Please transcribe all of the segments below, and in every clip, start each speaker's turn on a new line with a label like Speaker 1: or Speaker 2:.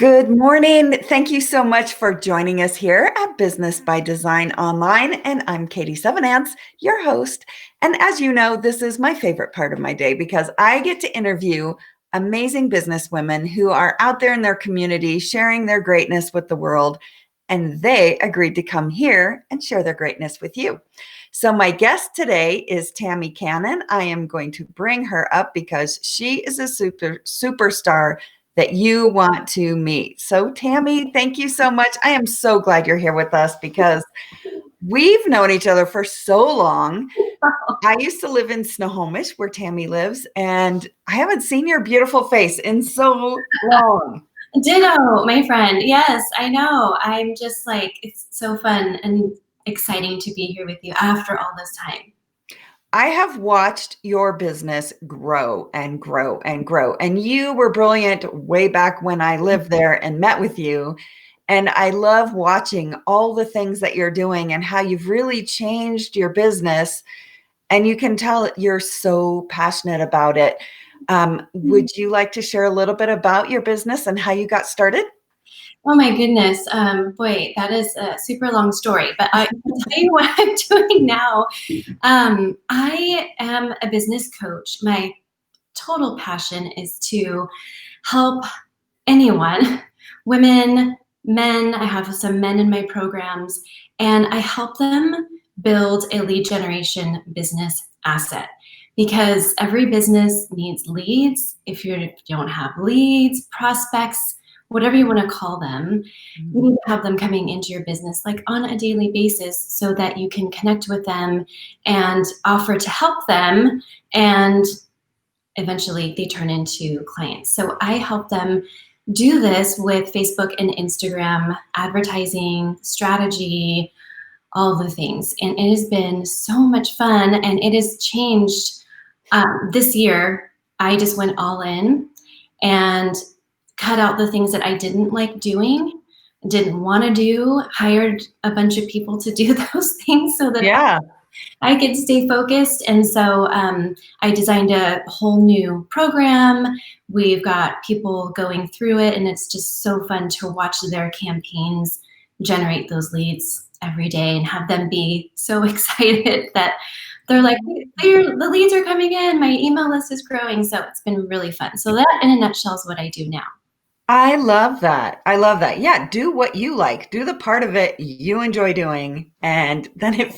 Speaker 1: Good morning. Thank you so much for joining us here at Business by Design Online. And I'm Katie Sevenance, your host. And as you know, this is my favorite part of my day because I get to interview amazing businesswomen who are out there in their community sharing their greatness with the world. And they agreed to come here and share their greatness with you. So my guest today is Tammy Cannon. I am going to bring her up because she is a superstar that you want to meet. So Tammy, thank you so much. I am so glad you're here with us because we've known each other for so long. I used to live in Snohomish where Tammy lives, and I haven't seen your beautiful face in so long.
Speaker 2: Ditto, my friend. Yes, I know. I'm just like, it's so fun and exciting to be here with you after all this time.
Speaker 1: I have watched your business grow and grow and grow. And you were brilliant way back when I lived there and met with you. And I love watching all the things that you're doing and how you've really changed your business. And you can tell you're so passionate about it. Would you like to share a little bit about your business and how you got started?
Speaker 2: Oh my goodness. Boy, that is a super long story, but I can tell you what I'm doing now. I am a business coach. My total passion is to help anyone, women, men. I have some men in my programs, and I help them build a lead generation business asset because every business needs leads. If you don't have leads, prospects, whatever you want to call them, you need to have them coming into your business like on a daily basis so that you can connect with them and offer to help them, and eventually they turn into clients. So I help them do this with Facebook and Instagram, advertising, strategy, all the things. And it has been so much fun, and it has changed. This year, I just went all in and cut out the things that I didn't like doing, didn't want to do, hired a bunch of people to do those things so that I could stay focused. And so I designed a whole new program. We've got people going through it, and it's just so fun to watch their campaigns generate those leads every day and have them be so excited that they're like, the leads are coming in, my email list is growing. So it's been really fun. So that in a nutshell is what I do now.
Speaker 1: I love that. I love that. Yeah, do what you like. Do the part of it you enjoy doing, and then it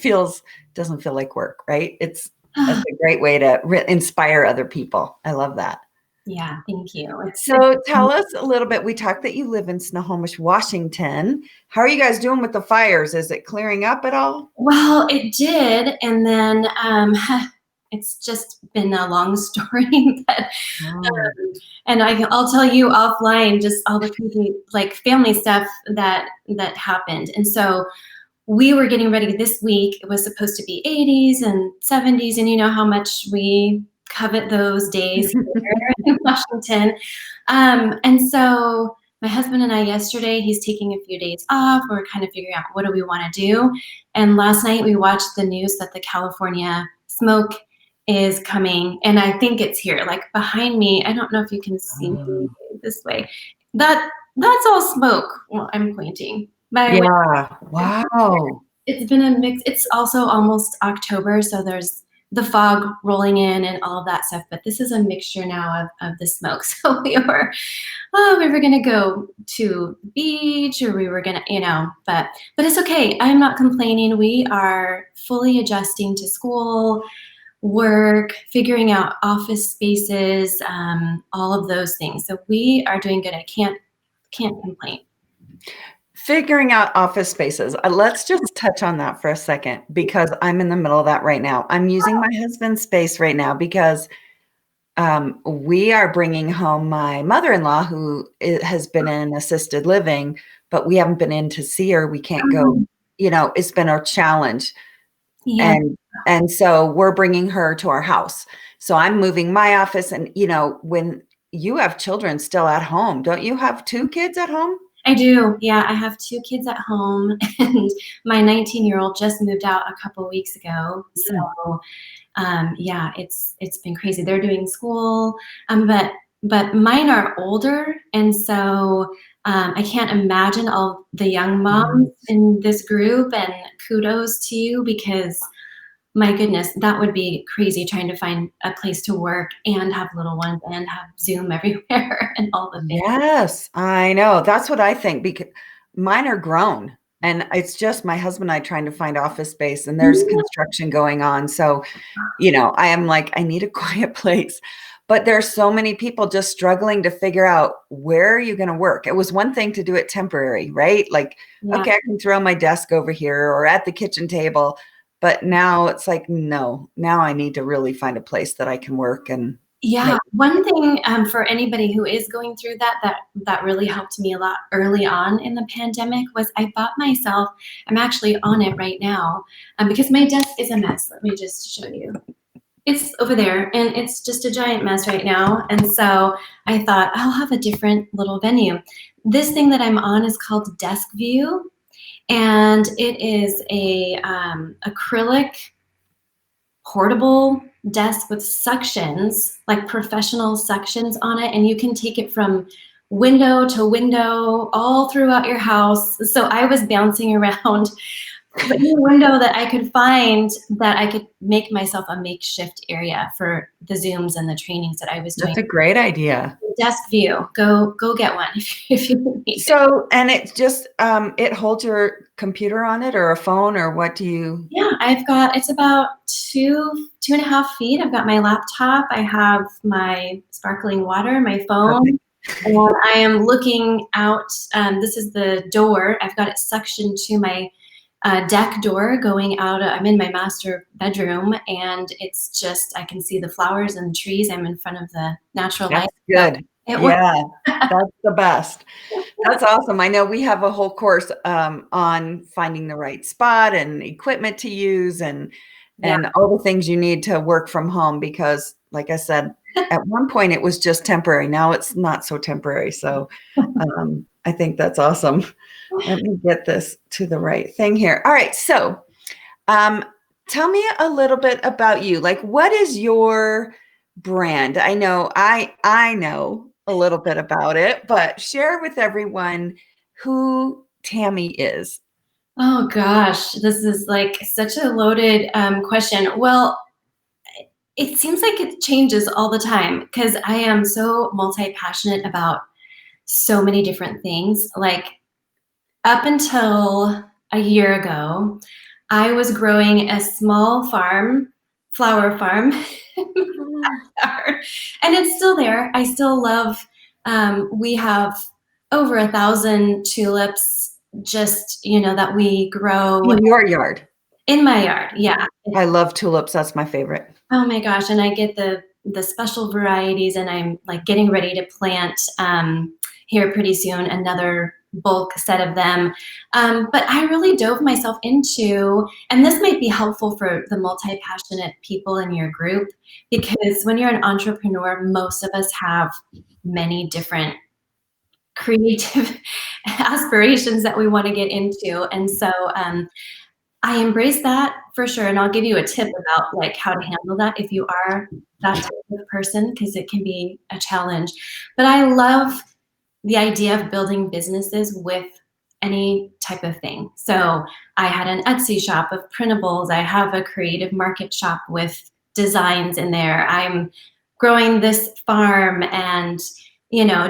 Speaker 1: doesn't feel like work, right? That's a great way to inspire other people. I love that.
Speaker 2: Yeah, thank you.
Speaker 1: So tell us a little bit. We talked that you live in Snohomish, Washington. How are you guys doing with the fires? Is it clearing up at all?
Speaker 2: Well, it did, and then it's just been a long story. But, and I'll tell you offline just all the crazy, like family stuff that happened. And so we were getting ready this week. It was supposed to be 80s and 70s, and you know how much we covet those days here in Washington. And so my husband and I yesterday, he's taking a few days off. We're kind of figuring out what do we want to do. And last night we watched the news that the California smoke is coming, and I think it's here, like behind me. I don't know if you can see me this way. That's all smoke. Well, I'm pointing.
Speaker 1: Yeah. Wow.
Speaker 2: It's been a mix. It's also almost October, so there's the fog rolling in and all of that stuff. But this is a mixture now of the smoke. So we were gonna go to the beach, or we were gonna, but it's okay. I'm not complaining. We are fully adjusting to school, work, figuring out office spaces, all of those things. So we are doing good. I can't complain.
Speaker 1: Figuring out office spaces. Let's just touch on that for a second because I'm in the middle of that right now. I'm using my husband's space right now because we are bringing home my mother-in-law who has been in assisted living, but we haven't been in to see her. We can't go, it's been a challenge.
Speaker 2: Yeah.
Speaker 1: And so we're bringing her to our house. So I'm moving my office, and, when you have children still at home, don't you have 2 kids at home?
Speaker 2: I do. Yeah, I have 2 kids at home, and my 19-year-old just moved out a couple weeks ago. So, yeah, it's been crazy. They're doing school, but but mine are older. And so I can't imagine all the young moms in this group, and kudos to you, because my goodness, that would be crazy trying to find a place to work and have little ones and have Zoom everywhere and all the things.
Speaker 1: Yes, I know. That's what I think, because mine are grown and it's just my husband and I trying to find office space, and there's construction going on. So, I am like, I need a quiet place. But there's so many people just struggling to figure out, where are you going to work? It was one thing to do it temporary, right? Like,
Speaker 2: Yeah.
Speaker 1: okay, I can throw my desk over here or at the kitchen table. But now it's like, no, now I need to really find a place that I can work and
Speaker 2: Yeah,
Speaker 1: make.
Speaker 2: one thing for anybody who is going through that really helped me a lot early on in the pandemic was I bought myself. I'm actually on it right now because my desk is a mess. Let me just show you. It's over there, and it's just a giant mess right now. And so I thought I'll have a different little venue. This thing that I'm on is called Desk View, and it is a acrylic portable desk with suctions, like professional suctions on it, and you can take it from window to window all throughout your house. So I was bouncing around any window that I could find that I could make myself a makeshift area for the Zooms and the trainings that I was doing.
Speaker 1: That's a great idea.
Speaker 2: Desk View, go get one if you need it.
Speaker 1: So, and it just, it holds your computer on it or a phone, or what do you?
Speaker 2: Yeah, it's about 2.5 feet. I've got my laptop. I have my sparkling water, my phone, and I am looking out. This is the door. I've got it suctioned to my deck door going out. I'm in my master bedroom, and it's just, I can see the flowers and the trees. I'm in front of the natural light.
Speaker 1: That's good.
Speaker 2: Yeah.
Speaker 1: That's the best. That's awesome. I know we have a whole course on finding the right spot and equipment to use and all the things you need to work from home, because like I said, at one point it was just temporary. Now it's not so temporary. So I think that's awesome. Let me get this to the right thing here. All right. So tell me a little bit about you. Like, what is your brand? I know I know a little bit about it, but share with everyone who Tammy is.
Speaker 2: Oh gosh, this is like such a loaded question. Well, it seems like it changes all the time because I am so multi-passionate about so many different things. Like up until a year ago, I was growing a small flower farm, and it's still there. I still love, we have over 1,000 tulips just, that we grow.
Speaker 1: In your yard.
Speaker 2: In my yard, yeah.
Speaker 1: I love tulips. That's my favorite.
Speaker 2: Oh my gosh, and I get the special varieties, and I'm like getting ready to plant here pretty soon another bulk set of them. But I really dove myself into, and this might be helpful for the multi-passionate people in your group, because when you're an entrepreneur, most of us have many different creative aspirations that we want to get into. And so I embrace that for sure. And I'll give you a tip about like how to handle that if you are that type of person, because it can be a challenge. But I love the idea of building businesses with any type of thing. So I had an Etsy shop of printables. I have a creative market shop with designs in there. I'm growing this farm and,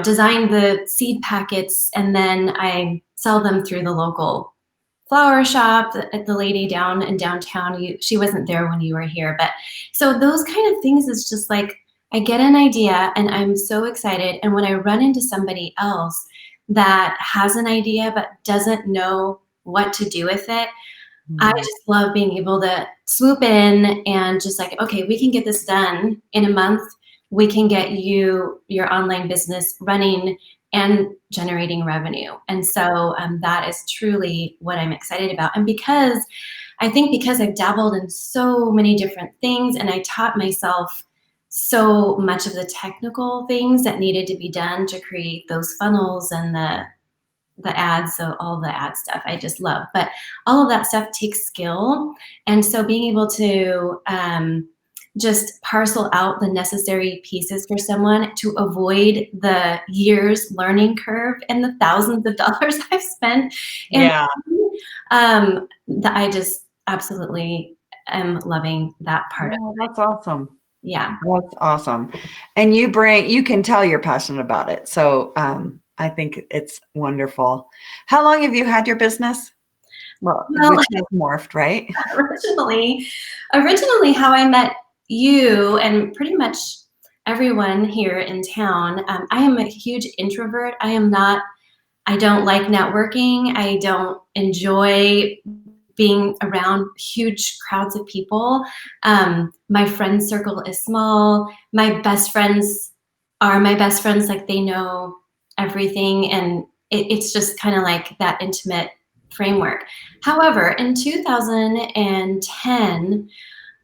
Speaker 2: design the seed packets, and then I sell them through the local flower shop. The lady down in downtown, she wasn't there when you were here, but so those kind of things is just like, I get an idea and I'm so excited. And when I run into somebody else that has an idea but doesn't know what to do with it, I just love being able to swoop in and just like, okay, we can get this done in a month. We can get you your online business running and generating revenue. And so that is truly what I'm excited about. And because I've dabbled in so many different things, and I taught myself so much of the technical things that needed to be done to create those funnels and the ads, so all the ad stuff I just love. But all of that stuff takes skill. And so being able to just parcel out the necessary pieces for someone to avoid the years learning curve and the thousands of dollars I've spent. And
Speaker 1: Yeah.
Speaker 2: I just absolutely am loving that part of
Speaker 1: Yeah,
Speaker 2: it.
Speaker 1: that's awesome.
Speaker 2: Yeah.
Speaker 1: That's awesome. And you can tell you're passionate about it. So I think it's wonderful. How long have you had your business? Well,
Speaker 2: Well,
Speaker 1: which has morphed, right?
Speaker 2: originally how I met you and pretty much everyone here in town, I am a huge introvert. I don't like networking. I don't enjoy being around huge crowds of people. My friend circle is small. My best friends are my best friends. Like they know everything. And it's just kind of like that intimate framework. However, in 2010,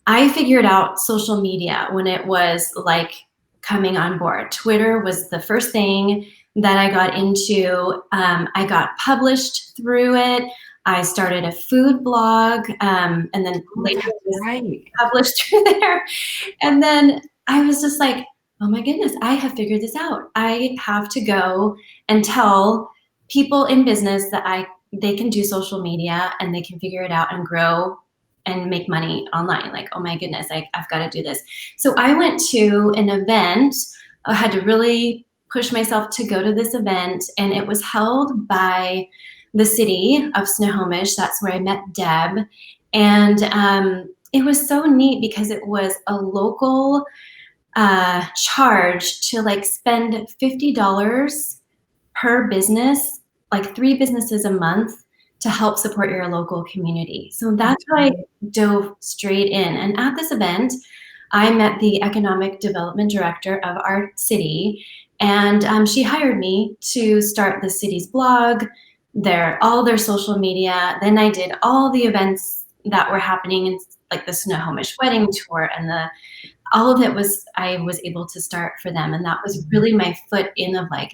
Speaker 2: I figured out social media when it was like coming on board. Twitter was the first thing that I got into. I got published through it. I started a food blog, and then later was
Speaker 1: Right.
Speaker 2: published through there. And then I was just like, oh my goodness, I have figured this out. I have to go and tell people in business that they can do social media and they can figure it out and grow and make money online. Like, oh my goodness, I've got to do this. So I went to an event. I had to really push myself to go to this event, and it was held by the city of Snohomish. That's where I met Deb. And it was so neat because it was a local charge to like spend $50 per business, like 3 businesses a month, to help support your local community. So that's how I dove straight in. And at this event, I met the economic development director of our city, and she hired me to start the city's blog, all their social media. Then I did all the events that were happening, in like the Snohomish wedding tour, and all of it I was able to start for them. And that was really my foot in of like,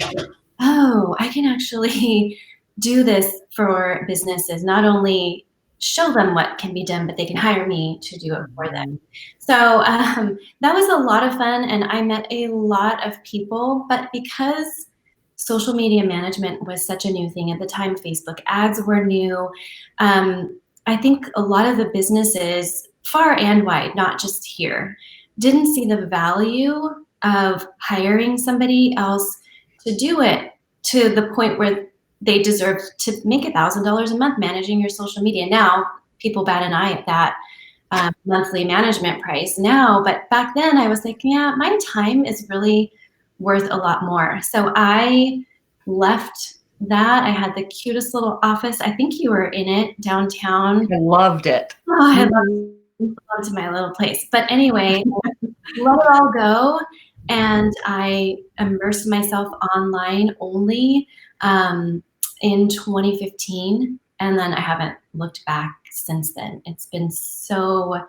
Speaker 2: oh, I can actually do this for businesses, not only show them what can be done, but they can hire me to do it for them. So that was a lot of fun, and I met a lot of people. But because social media management was such a new thing at the time, Facebook ads were new, I think a lot of the businesses, far and wide, not just here, didn't see the value of hiring somebody else to do it to the point where they deserve to make $1,000 a month managing your social media. Now people bat an eye at that monthly management price now, but back then I was like, yeah, my time is really worth a lot more. So I left that. I had the cutest little office. I think you were in it downtown.
Speaker 1: I loved it.
Speaker 2: Oh, I loved my little place. But anyway, let it all go. And I immersed myself online only in 2015. And then I haven't looked back since then. It's been so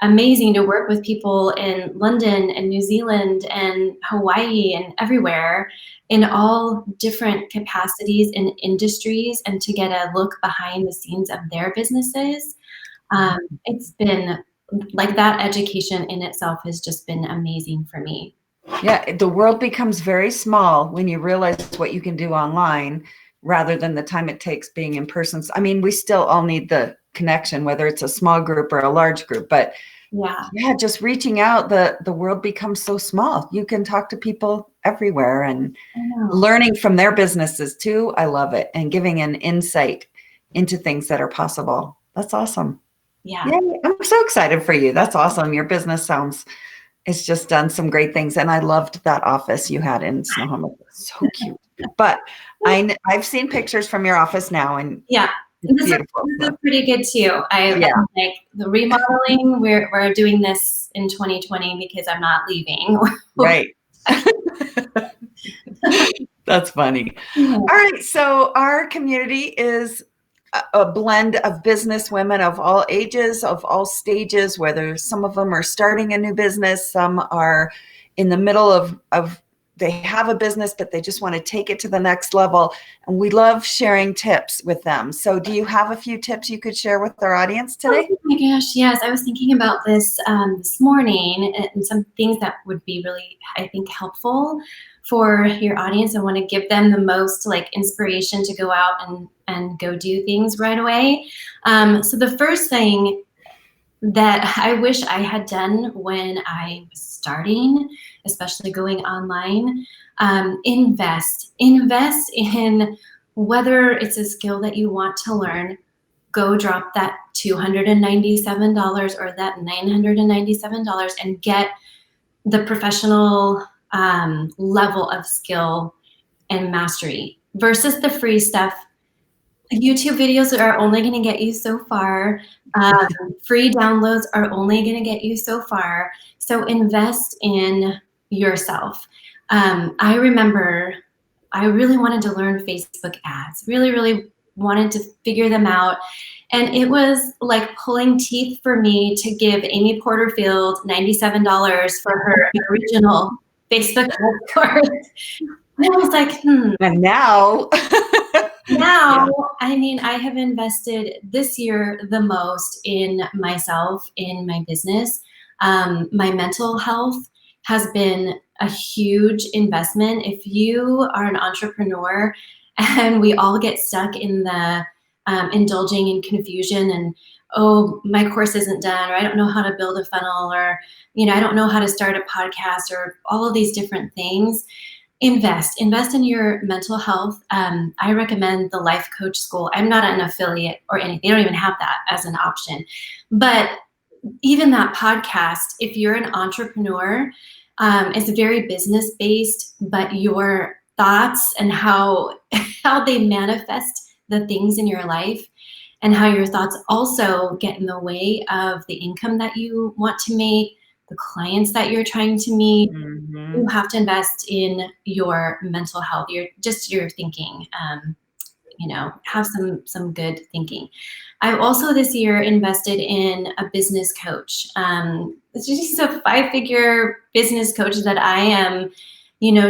Speaker 2: amazing to work with people in London and New Zealand and Hawaii and everywhere in all different capacities and industries, and to get a look behind the scenes of their businesses. It's been like that education in itself has just been amazing for me.
Speaker 1: Yeah, the world becomes very small when you realize what you can do online rather than the time it takes being in person. I mean, we still all need the connection, whether it's a small group or a large group, but yeah, just reaching out, the world becomes so small. You can talk to people everywhere and learning from their businesses too. I love it. And giving an insight into things that are possible. That's awesome.
Speaker 2: Yeah.
Speaker 1: Yay, I'm so excited for you. That's awesome. Your business it's just done some great things. And I loved that office you had in Snohomish. So cute. But I've seen pictures from your office now, and
Speaker 2: this is pretty good too. Like the remodeling, we're doing this in 2020 because I'm not leaving.
Speaker 1: Right. That's funny. Yeah. All right. So our community is a blend of business women of all ages, of all stages, whether some of them are starting a new business, some are in the middle of they have a business, but they just want to take it to the next level. And we love sharing tips with them. So do you have a few tips you could share with our audience today?
Speaker 2: Oh my gosh, yes. I was thinking about this this morning, and some things that would be really, I think, helpful for your audience. I want to give them the most like inspiration to go out and go do things right away. So the first thing that I wish I had done when I was starting, especially going online, invest in whether it's a skill that you want to learn. Go drop that $297 or that $997 and get the professional level of skill and mastery versus the free stuff. YouTube videos are only going to get you so far. Free downloads are only going to get you so far. So invest in yourself. I remember I really wanted to learn Facebook ads, really wanted to figure them out. And it was like pulling teeth for me to give Amy Porterfield $97 for her original Facebook ad course. And I was like,
Speaker 1: And now,
Speaker 2: Now, I mean, I have invested this year the most in myself, in my business. My mental health has been a huge investment. If you are an entrepreneur, and we all get stuck in the indulging in confusion and, oh, my course isn't done, or I don't know how to build a funnel, or, I don't know how to start a podcast, or all of these different things. Invest in your mental health. I recommend the Life Coach School. I'm not an affiliate or anything. They don't even have that as an option. But even that podcast, if you're an entrepreneur, it's very business based, but your thoughts and how they manifest the things in your life, and how your thoughts also get in the way of the income that you want to make, the clients that you're trying to meet. You have to invest in your mental health, your thinking. Have some good thinking. I've also this year invested in a business coach. It's just a 5-figure business coach that I am,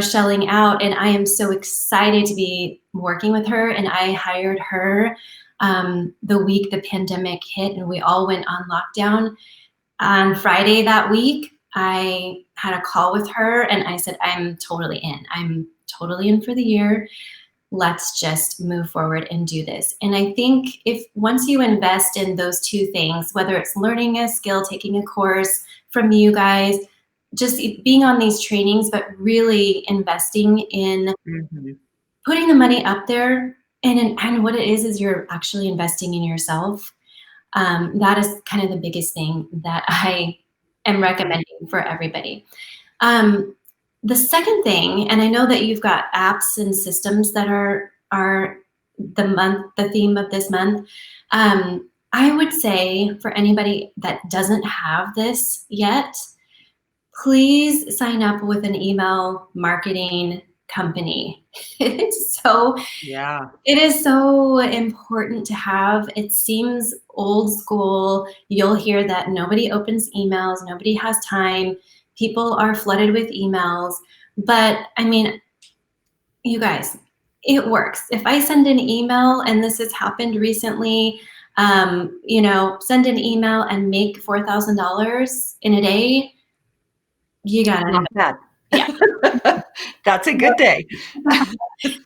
Speaker 2: shelling out, and I am so excited to be working with her. And I hired her the week the pandemic hit and we all went on lockdown. On Friday that week, I had a call with her and I said, I'm totally in. I'm totally in for the year. Let's just move forward and do this. And I think once you invest in those two things, whether it's learning a skill, taking a course from you guys, just being on these trainings, but really investing in putting the money up there, and what it is you're actually investing in yourself. That is kind of the biggest thing that I am recommending for everybody. The second thing, and I know that you've got apps and systems that are the theme of this month. I would say for anybody that doesn't have this yet, please sign up with an email marketing company. It is so important to have. It seems old school. You'll hear that nobody opens emails, nobody has time, people are flooded with emails. But I mean, you guys, it works. If I send an email, and this has happened recently, send an email and make $4,000 in a day, you got it.
Speaker 1: Not bad.
Speaker 2: Yeah.
Speaker 1: That's a good day.
Speaker 2: That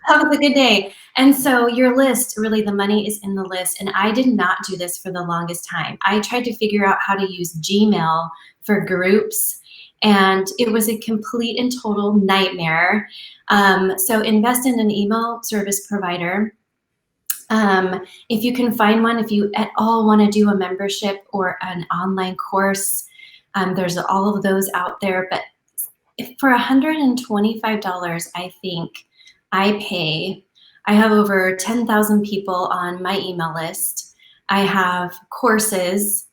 Speaker 2: was a good day. And so your list, really the money is in the list. And I did not do this for the longest time. I tried to figure out how to use Gmail for groups, and it was a complete and total nightmare. So invest in an email service provider. If you can find one, if you at all want to do a membership or an online course, there's all of those out there. But for $125, I think I have over 10,000 people on my email list. I have courses,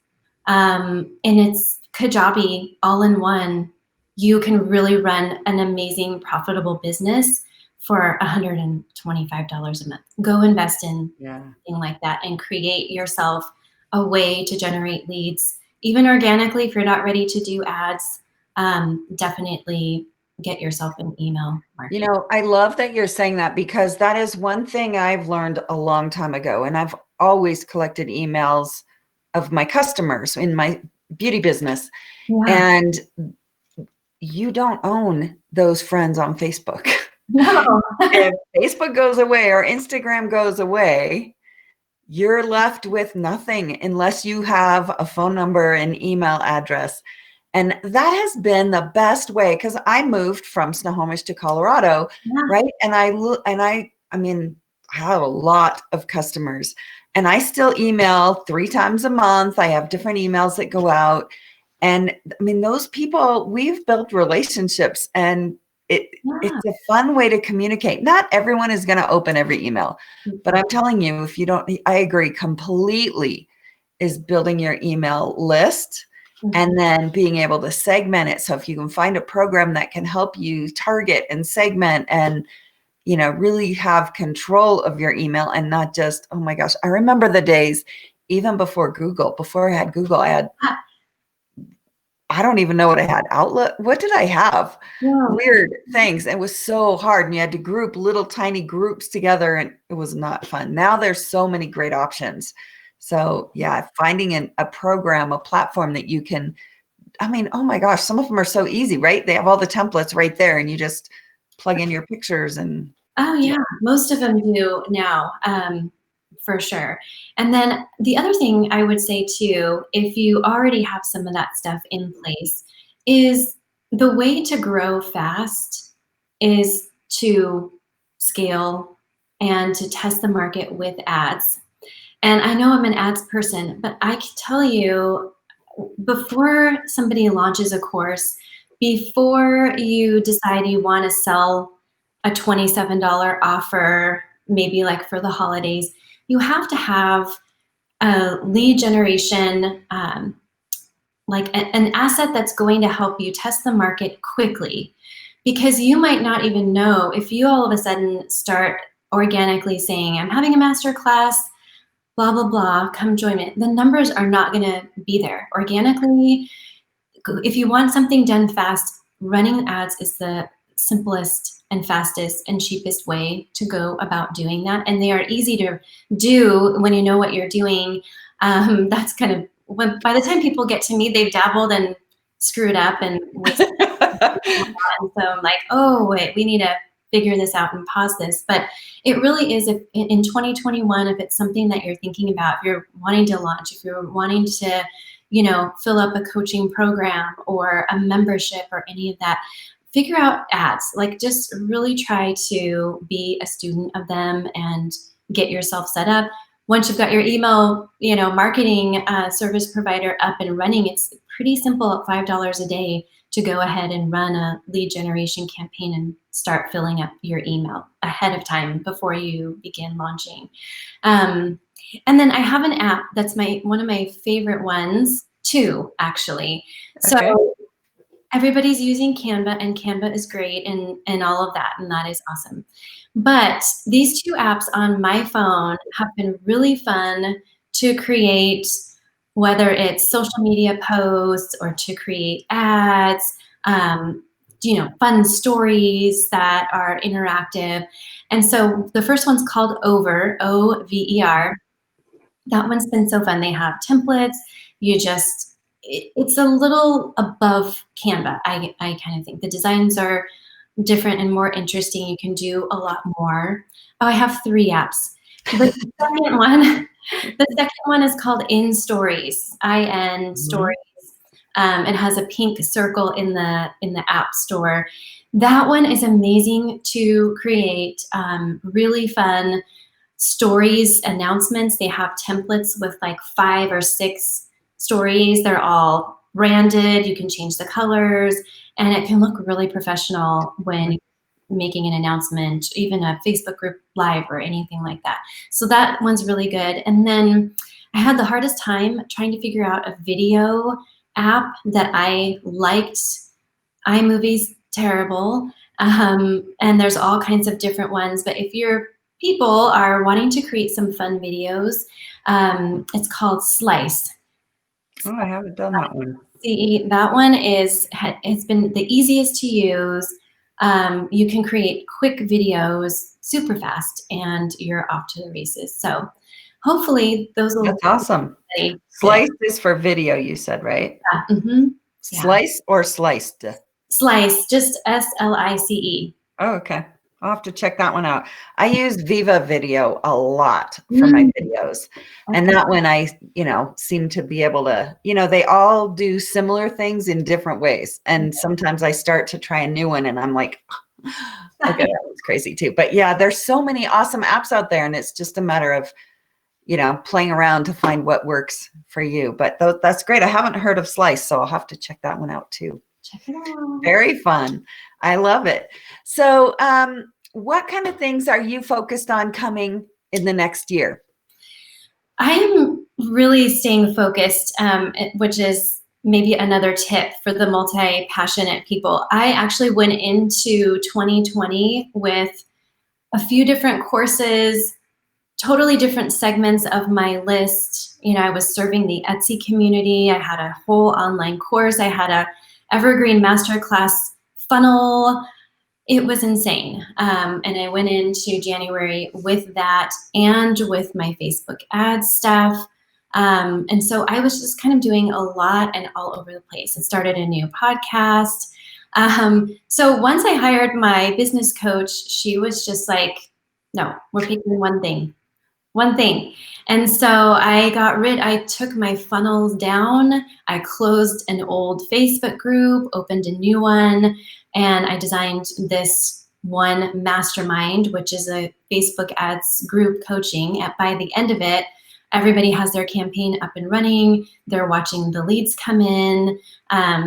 Speaker 2: and it's Kajabi all in one. You can really run an amazing, profitable business for $125 a month. Go invest in something like that and create yourself a way to generate leads, even organically. If you're not ready to do ads, definitely get yourself an email marketing.
Speaker 1: I love that you're saying that, because that is one thing I've learned a long time ago. And I've always collected emails of my customers in my beauty business.
Speaker 2: Yeah.
Speaker 1: And you don't own those friends on Facebook.
Speaker 2: No.
Speaker 1: If Facebook goes away or Instagram goes away, you're left with nothing unless you have a phone number and email address. And that has been the best way, because I moved from Snohomish to Colorado,
Speaker 2: Yeah.
Speaker 1: right? And I mean, I have a lot of customers, and I still email 3 times a month. I have different emails that go out. And I mean, those people, we've built relationships, and it's a fun way to communicate. Not everyone is going to open every email, but I'm telling you, if you don't, I agree completely, is building your email list and then being able to segment it. So if you can find a program that can help you target and segment and, really have control of your email, and not just, oh my gosh, I remember the days, even before I had Google, I don't even know what I had. Outlook. What did I have?
Speaker 2: Yeah.
Speaker 1: Weird things. It was so hard. And you had to group little tiny groups together, and it was not fun. Now there's so many great options. So yeah, finding a program, a platform that you can, I mean, oh my gosh, some of them are so easy, right? They have all the templates right there, and you just plug in your pictures and.
Speaker 2: Oh yeah, most of them do now, for sure. And then the other thing I would say too, if you already have some of that stuff in place, is the way to grow fast is to scale and to test the market with ads. And I know I'm an ads person, but I can tell you, before somebody launches a course, before you decide you want to sell a $27 offer, maybe like for the holidays, you have to have a lead generation, like an asset that's going to help you test the market quickly. Because you might not even know, if you all of a sudden start organically saying, I'm having a master class, blah, blah, blah, come join me. The numbers are not going to be there. Organically, if you want something done fast, running ads is the simplest and fastest and cheapest way to go about doing that. And they are easy to do when you know what you're doing. That's kind of, by the time people get to me, they've dabbled and screwed up. And so I'm like, oh, wait, we need to figure this out and pause this. But it really is, if in 2021, if it's something that you're thinking about, if you're wanting to launch, if you're wanting to, fill up a coaching program or a membership or any of that, figure out ads. Like, just really try to be a student of them and get yourself set up. Once you've got your email, marketing service provider up and running, it's pretty simple at $5 a day to go ahead and run a lead generation campaign and start filling up your email ahead of time before you begin launching. And then I have an app that's one of my favorite ones too, actually.
Speaker 1: Okay.
Speaker 2: So everybody's using Canva, and Canva is great and all of that, and that is awesome. But these 2 apps on my phone have been really fun to create, whether it's social media posts or to create ads, fun stories that are interactive. And so the first one's called Over, Over. That one's been so fun. They have templates. It's a little above Canva. I kind of think the designs are different and more interesting. You can do a lot more. Oh, I have 3 apps. The second one is called In Stories, IN Stories. It has a pink circle in the App Store. That one is amazing to create really fun stories, announcements. They have templates with like 5 or 6 stories. They're all branded. You can change the colors, and it can look really professional when making an announcement, even a Facebook group live or anything like that. So that one's really good. And then I had the hardest time trying to figure out a video app that I liked. iMovie's terrible. And there's all kinds of different ones. But if your people are wanting to create some fun videos, it's called Slice.
Speaker 1: Oh, I haven't done that one.
Speaker 2: See, that one it's been the easiest to use. You can create quick videos super fast and you're off to the races. So hopefully those will
Speaker 1: That's awesome.
Speaker 2: be
Speaker 1: Slice is for video, you said, right?
Speaker 2: yeah. Mm-hmm. Yeah.
Speaker 1: Slice or sliced?
Speaker 2: Slice, just SLICE.
Speaker 1: Oh, okay. I'll have to check that one out. I use Viva Video a lot for my videos. And that one I, seem to be able to, they all do similar things in different ways. And sometimes I start to try a new one and I'm like, okay, that one's crazy too. But yeah, there's so many awesome apps out there and it's just a matter of, playing around to find what works for you. But that's great. I haven't heard of Slice, so I'll have to check that one out too.
Speaker 2: Check it out.
Speaker 1: Very fun. I love it. So, what kind of things are you focused on coming in the next year?
Speaker 2: I'm really staying focused, which is maybe another tip for the multi-passionate people. I actually went into 2020 with a few different courses, totally different segments of my list. I was serving the Etsy community. I had a whole online course. I had a evergreen masterclass funnel. It was insane. And I went into January with that and with my Facebook ads stuff. And so I was just kind of doing a lot and all over the place. I started a new podcast. So once I hired my business coach, she was just like, no, we're picking one thing. And so I took my funnels down. I closed an old Facebook group, opened a new one, and I designed this one mastermind, which is a Facebook ads group coaching. By the end of it, everybody has their campaign up and running. They're watching the leads come in.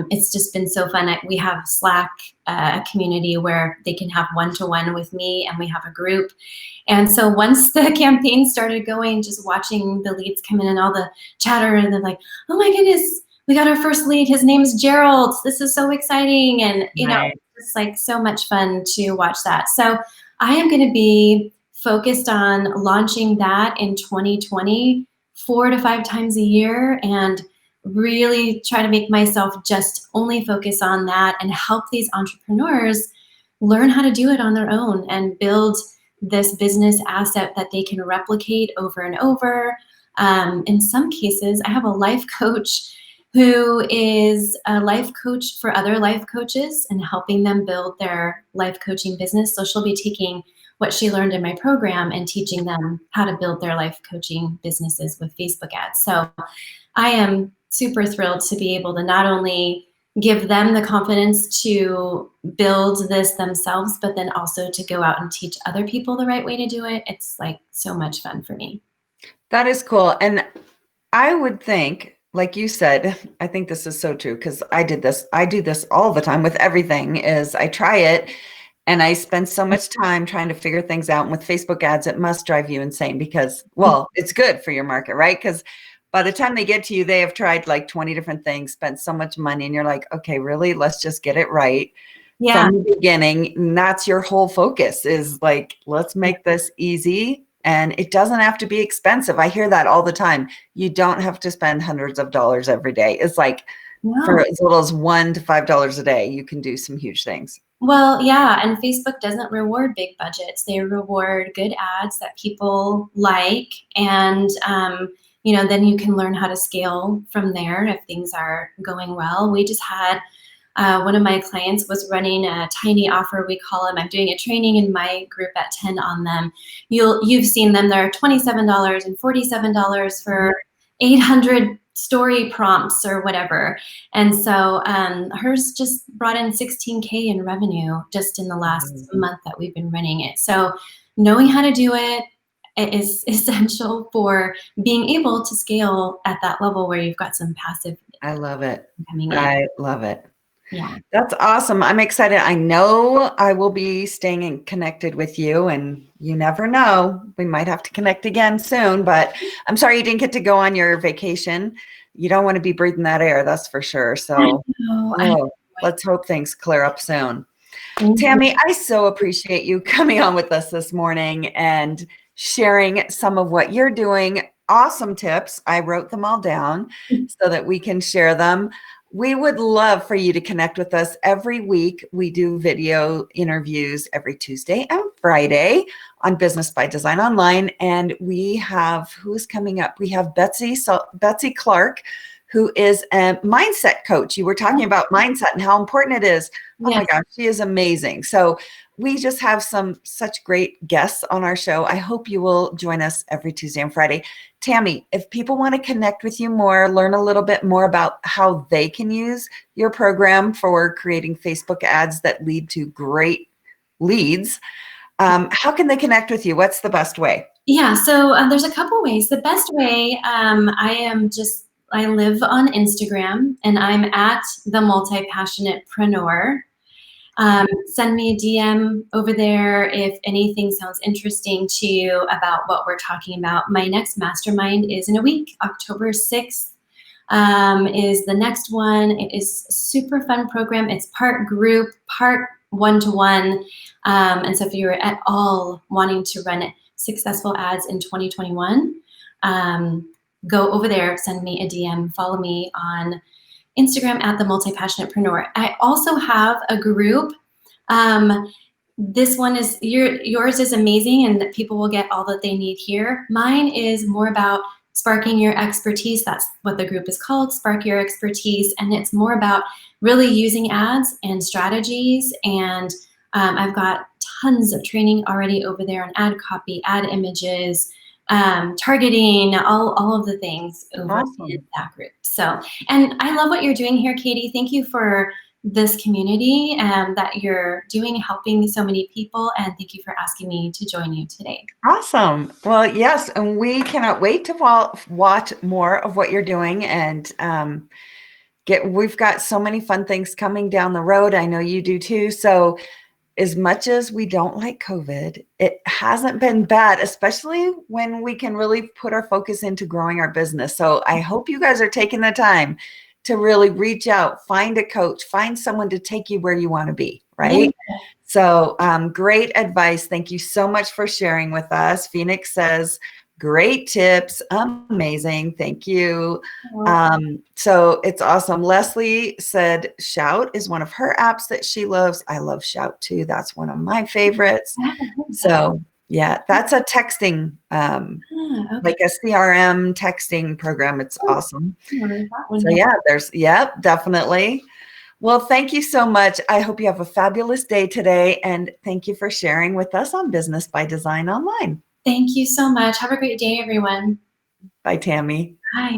Speaker 2: It's just been so fun. We have Slack, a community where they can have one-to-one with me, and we have a group. And so once the campaign started going, just watching the leads come in and all the chatter, and they're like, oh my goodness, we got our first lead. His name is Gerald. This is so exciting. And, it's like so much fun to watch that. So I am going to be focused on launching that in 2020, 4 to 5 times a year, and really try to make myself just only focus on that and help these entrepreneurs learn how to do it on their own and build this business asset that they can replicate over and over. In some cases, I have a life coach who is a life coach for other life coaches and helping them build their life coaching business. So she'll be taking what she learned in my program and teaching them how to build their life coaching businesses with Facebook ads. So I am super thrilled to be able to not only give them the confidence to build this themselves, but then also to go out and teach other people the right way to do it. It's like so much fun for me.
Speaker 1: That is cool. And I would think, like you said, I think this is so true because I do this all the time with everything. Is I try it and I spend so much time trying to figure things out. And with Facebook ads, it must drive you insane because, well, it's good for your market, right? Because by the time they get to you, they have tried like 20 different things, spent so much money, and you're like, okay, really? Let's just get it right from the beginning. And that's your whole focus is like, let's make this easy. And it doesn't have to be expensive. I hear that all the time. You don't have to spend hundreds of dollars every day. It's like for as little as $1 to $5 a day, you can do some huge things.
Speaker 2: Well, yeah. And Facebook doesn't reward big budgets. They reward good ads that people like. And, then you can learn how to scale from there if things are going well. We just had one of my clients was running a tiny offer, we call them. I'm doing a training in my group at 10 on them. You've seen them. They're $27 and $47 for 800 story prompts or whatever. And so hers just brought in $16K in revenue just in the last month that we've been running it. So knowing how to do it is essential for being able to scale at that level where you've got some passive.
Speaker 1: I love it.
Speaker 2: Coming in.
Speaker 1: I love it.
Speaker 2: Yeah.
Speaker 1: That's awesome. I'm excited. I know I will be staying connected with you, and you never know. We might have to connect again soon, but I'm sorry you didn't get to go on your vacation. You don't want to be breathing that air, that's for sure. So let's hope things clear up soon. Tammy, I so appreciate you coming on with us this morning and sharing some of what you're doing. Awesome tips. I wrote them all down so that we can share them. we would love for you to connect with us every week. We do video interviews every Tuesday and Friday on Business by Design Online. And we have, who's coming up? We have Betsy Clark, who is a mindset coach. You were talking about mindset and how important it is. Oh my gosh, she is amazing. So we just have such great guests on our show. I hope you will join us every Tuesday and Friday. Tammy, if people want to connect with you more, learn a little bit more about how they can use your program for creating Facebook ads that lead to great leads, how can they connect with you? What's the best way?
Speaker 2: Yeah, so there's a couple ways. The best way, I live on Instagram, and I'm at Themultipassionatepreneur. Send me a DM over there if anything sounds interesting to you about what we're talking about. My next mastermind is in a week. October 6th is the next one. It is a super fun program. It's part group, part one-to-one. And so if you're at all wanting to run successful ads in 2021, go over there, send me a DM, follow me on Instagram at Themultipassionatepreneur. I also have a group. This one is, yours is amazing, and that people will get all that they need here. Mine is more about sparking your expertise. That's what the group is called, Spark Your Expertise. And it's more about really using ads and strategies. And I've got tons of training already over there on ad copy, ad images, targeting, all of the things over in that group. So, and I love what you're doing here, Katie. Thank you for this community that you're doing, helping so many people. And thank you for asking me to join you today.
Speaker 1: Awesome. Well, yes. And we cannot wait to watch more of what you're doing, and we've got so many fun things coming down the road. I know you do too. So as much as we don't like COVID, it hasn't been bad, especially when we can really put our focus into growing our business. So I hope you guys are taking the time to really reach out, find a coach, find someone to take you where you want to be, right? Yeah. So great advice. Thank you so much for sharing with us. Phoenix says, great tips. Amazing. Thank you. So it's awesome. Leslie said Shout is one of her apps that she loves. I love Shout too. That's one of my favorites. So yeah, that's a texting, like a CRM texting program. It's awesome. So yeah, definitely. Well, thank you so much. I hope you have a fabulous day today. And thank you for sharing with us on Business by Design Online.
Speaker 2: Thank you so much. Have a great day, everyone.
Speaker 1: Bye, Tammy.
Speaker 2: Bye.